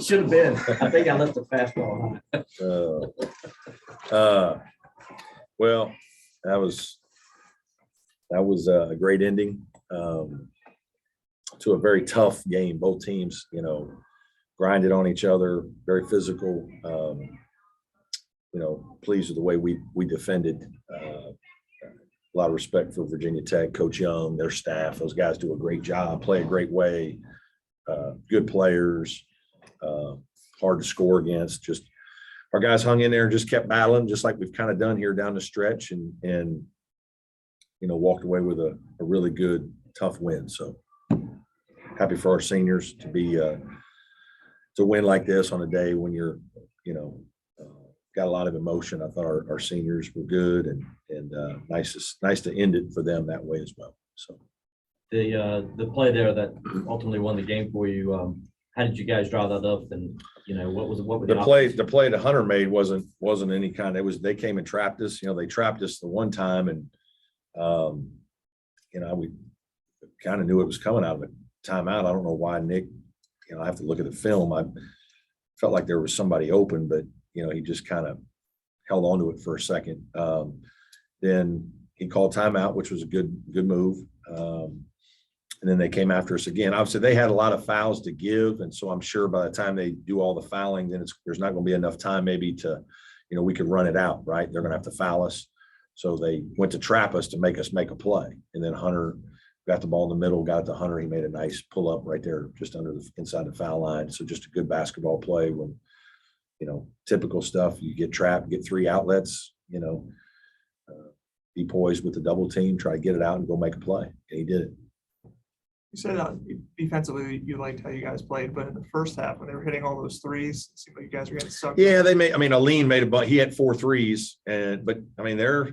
Should have been. I think I left the fastball high. Well, that was a great ending to a very tough game. Both teams, grinded on each other, very physical. Pleased with the way we defended. A lot of respect for Virginia Tech, Coach Young, their staff. Those guys do a great job, play a great way, good players, hard to score against. Just our guys hung in there and just kept battling, just like we've kind of done here down the stretch, and walked away with a really good, tough win. So happy for our seniors to be to win like this on a day when you're, got a lot of emotion. I thought our seniors were good, and nice to end it for them that way as well. So The play there that ultimately won the game for you. How did you guys draw that up? And what was the play that Hunter made wasn't any kind. They came and trapped us. They trapped us the one time, and we kind of knew it was coming out of a timeout. I don't know why Nick. I have to look at the film. I felt like there was somebody open, but he just kind of held on to it for a second. Then he called timeout, which was a good move. And then they came after us again. Obviously, they had a lot of fouls to give, and so I'm sure by the time they do all the fouling, then there's not going to be enough time maybe to, we could run it out, right? They're going to have to foul us. So they went to trap us to make us make a play. And then Hunter got the ball in the middle, got it to Hunter. He made a nice pull up right there, just under inside the foul line. So just a good basketball play when, typical stuff. You get trapped, get three outlets, be poised with the double team, try to get it out and go make a play. And he did it. You said defensively you liked how you guys played, but in the first half when they were hitting all those threes, it seemed like you guys were getting stuck. Yeah, Aline made he had 4 threes, but they're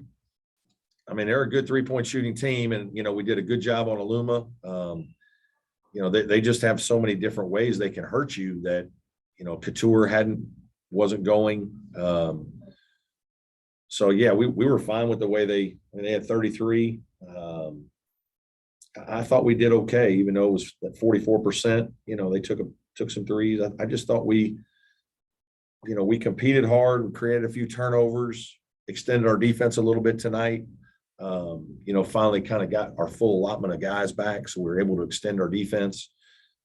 a good 3-point shooting team, and we did a good job on Aluma. They just have so many different ways they can hurt you that Couture wasn't going. So yeah, we were fine with the way they had 33. I thought we did okay, even though it was at 44%. They took some threes. I just thought we competed hard, we created a few turnovers, extended our defense a little bit tonight. Finally kind of got our full allotment of guys back, so we were able to extend our defense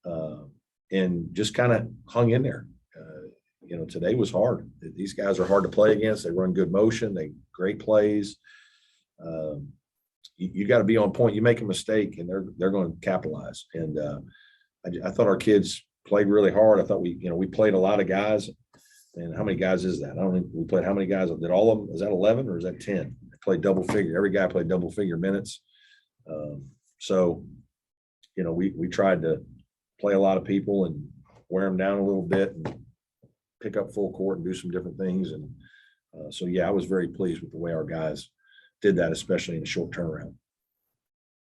and just kind of hung in there. Today was hard. These guys are hard to play against. They run good motion. They great plays. You got to be on point. You make a mistake, and they're going to capitalize. And I thought our kids played really hard. I thought we played a lot of guys. And how many guys is that? I don't think we played how many guys? Did all of them? Is that 11 or is that 10? They played double figure. Every guy played double figure minutes. So we tried to play a lot of people and wear them down a little bit and pick up full court and do some different things. And so, yeah, I was very pleased with the way our guys did that, especially in a short turnaround.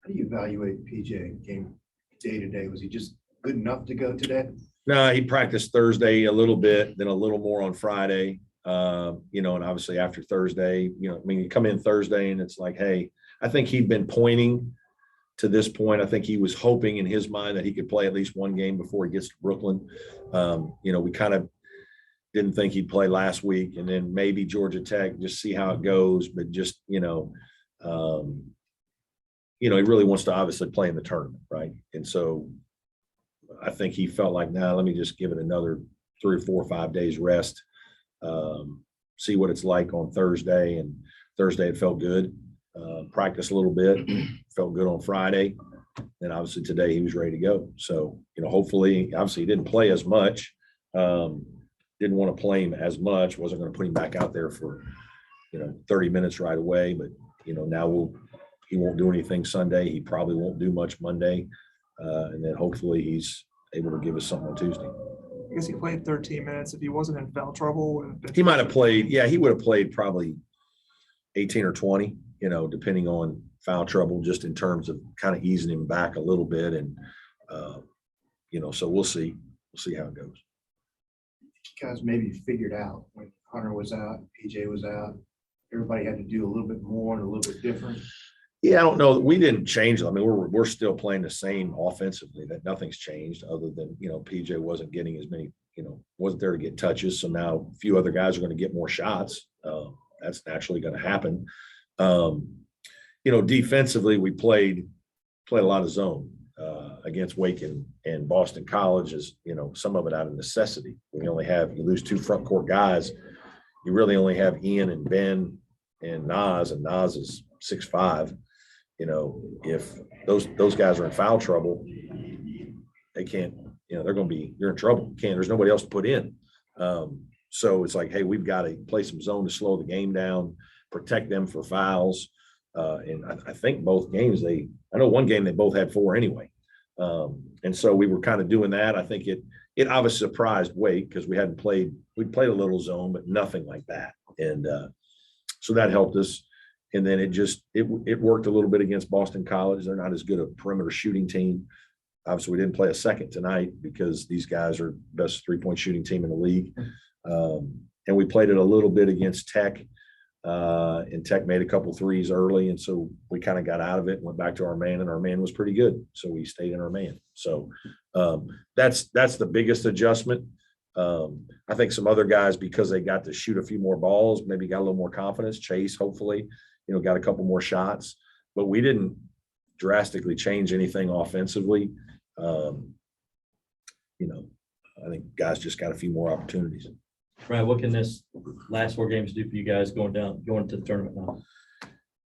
How do you evaluate PJ game day to day? Was he just good enough to go today? No, he practiced Thursday a little bit, then a little more on Friday. And obviously after Thursday, you come in Thursday and it's like, hey, I think he'd been pointing to this point. I think he was hoping in his mind that he could play at least one game before he gets to Brooklyn. We kind of didn't think he'd play last week, and then maybe Georgia Tech, just see how it goes. But just, he really wants to obviously play in the tournament, right? And so I think he felt like, let me just give it another 3 or 4 or 5 days rest, see what it's like on Thursday. And Thursday it felt good. Practice a little bit, felt good on Friday. And obviously today he was ready to go. So, hopefully, obviously he didn't play as much. Didn't want to play him as much. Wasn't going to put him back out there for, 30 minutes right away. But, now he won't do anything Sunday. He probably won't do much Monday. And then hopefully he's able to give us something on Tuesday. I guess he played 13 minutes. If he wasn't in foul trouble, he might have played. Yeah, he would have played probably 18 or 20, depending on foul trouble, just in terms of kind of easing him back a little bit. And, so we'll see. We'll see how it goes. You guys maybe figured out when Hunter was out, PJ was out, everybody had to do a little bit more and a little bit different. Yeah, I don't know. We didn't change. I mean, we're still playing the same offensively. That nothing's changed other than, PJ wasn't getting as many, wasn't there to get touches. So now a few other guys are going to get more shots. That's naturally going to happen. Defensively, we played a lot of zone against Wake and Boston College. Is some of it out of necessity. You lose 2 front court guys. You really only have Ian and Ben and Nas is 6'5". If those guys are in foul trouble, they can't. They're going to be. You're in trouble. There's nobody else to put in. So it's like, hey, we've got to play some zone to slow the game down, protect them for fouls. And I think both games I know one game they both had 4 anyway. And so we were kind of doing that. I think it obviously surprised Wake because we'd played a little zone, but nothing like that. And so that helped us. And then it worked a little bit against Boston College. They're not as good a perimeter shooting team. Obviously, we didn't play a second tonight because these guys are best 3-point shooting team in the league. And we played it a little bit against Tech. And Tech made a couple threes early. And so we kind of got out of it and went back to our man, and our man was pretty good. So we stayed in our man. So that's the biggest adjustment. I think some other guys, because they got to shoot a few more balls, maybe got a little more confidence. Chase, hopefully, got a couple more shots, but we didn't drastically change anything offensively. I think guys just got a few more opportunities. Right. What can this last 4 games do for you guys going to the tournament now?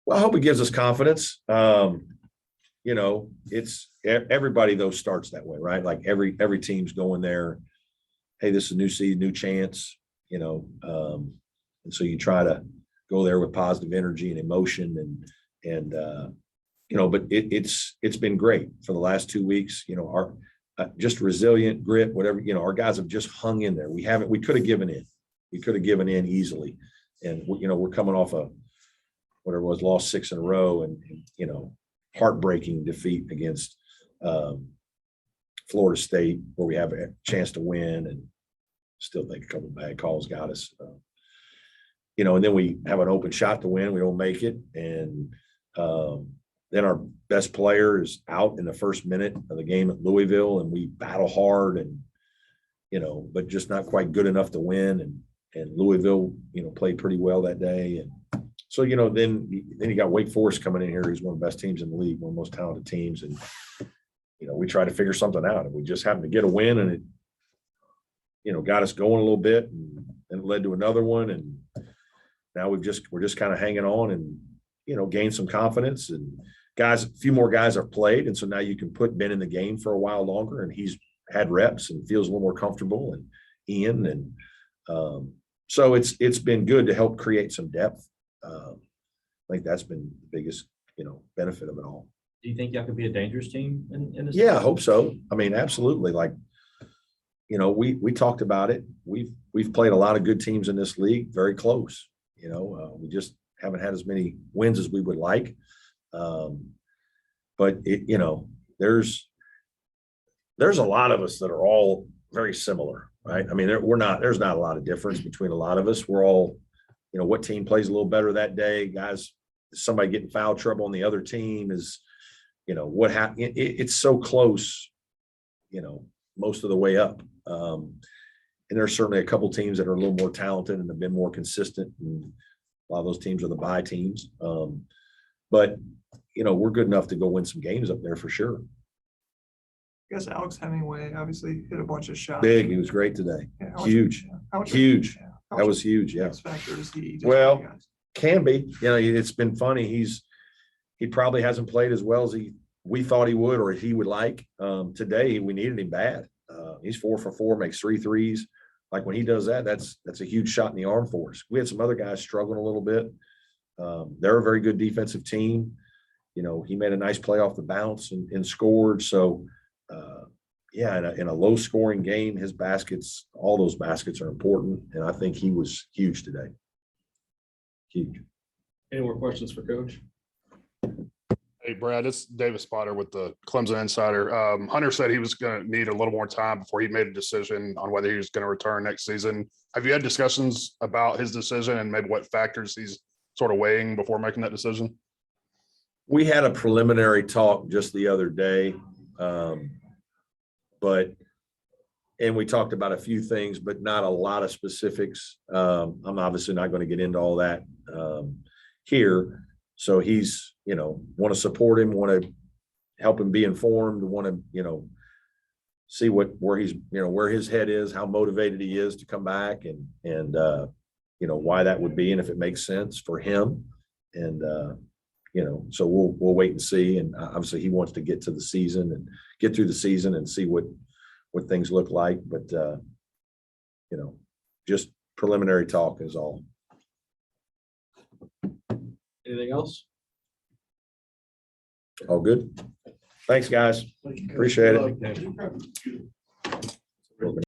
Well, I hope it gives us confidence. It's everybody though starts that way, right? Like every team's going there. Hey, this is a new season, new chance, and so you try to go there with positive energy and emotion and but it's been great for the last 2 weeks. Our just resilient grit, whatever, our guys have just hung in there. We could have given in. We could have given in easily. And, we're coming off whatever it was, lost 6 in a row and heartbreaking defeat against Florida State where we have a chance to win and still think a couple bad calls got us. And then we have an open shot to win. We don't make it. And then our best player is out in the first minute of the game at Louisville, and we battle hard and, but just not quite good enough to win. And Louisville, played pretty well that day. And so, then you got Wake Forest coming in here. He's one of the best teams in the league, one of the most talented teams. And, we try to figure something out. And we just happened to get a win, and it, got us going a little bit, and it led to another one. And now we're just kind of hanging on and, gain some confidence. And a few more guys have played. And so now you can put Ben in the game for a while longer, and he's had reps and feels a little more comfortable, and Ian. And so it's been good to help create some depth. I think that's been the biggest, benefit of it all. Do you think y'all could be a dangerous team in this? Yeah, I hope so. I mean, absolutely. Like, we talked about it. We've played a lot of good teams in this league, very close. We just haven't had as many wins as we would like. But there's a lot of us that are all very similar, right? I mean, there's not a lot of difference between a lot of us. We're all, what team plays a little better that day, guys. Somebody getting foul trouble on the other team is, what happened. It's so close, most of the way up. And there's certainly a couple teams that are a little more talented and have been more consistent. And a lot of those teams are the bye teams. But, we're good enough to go win some games up there for sure. I guess Alex Hemenway obviously hit a bunch of shots. Big. He was great today. Yeah, Huge. Huge. That was huge. Yeah. X factor is he? Well, can be. It's been funny. He probably hasn't played as well as we thought he would or he would like. Today we needed him bad. He's 4 for 4, makes 3 threes. Like when he does that, that's a huge shot in the arm for us. We had some other guys struggling a little bit. They're a very good defensive team. He made a nice play off the bounce and scored. So, in a low scoring game, all those baskets are important. And I think he was huge today. Huge. Any more questions for Coach? Hey, Brad, it's Davis Spotter with the Clemson Insider. Hunter said he was going to need a little more time before he made a decision on whether he was going to return next season. Have you had discussions about his decision and maybe what factors he's sort of weighing before making that decision? We had a preliminary talk just the other day. And we talked about a few things, but not a lot of specifics. I'm obviously not going to get into all that here. So he's, want to support him, want to help him be informed, want to, see where he's, where his head is, how motivated he is to come back and why that would be and if it makes sense for him. And, so we'll wait and see. And obviously he wants to get to the season and get through the season and see what things look like. But, just preliminary talk is all. Anything else? All good. Thanks, guys. Appreciate it.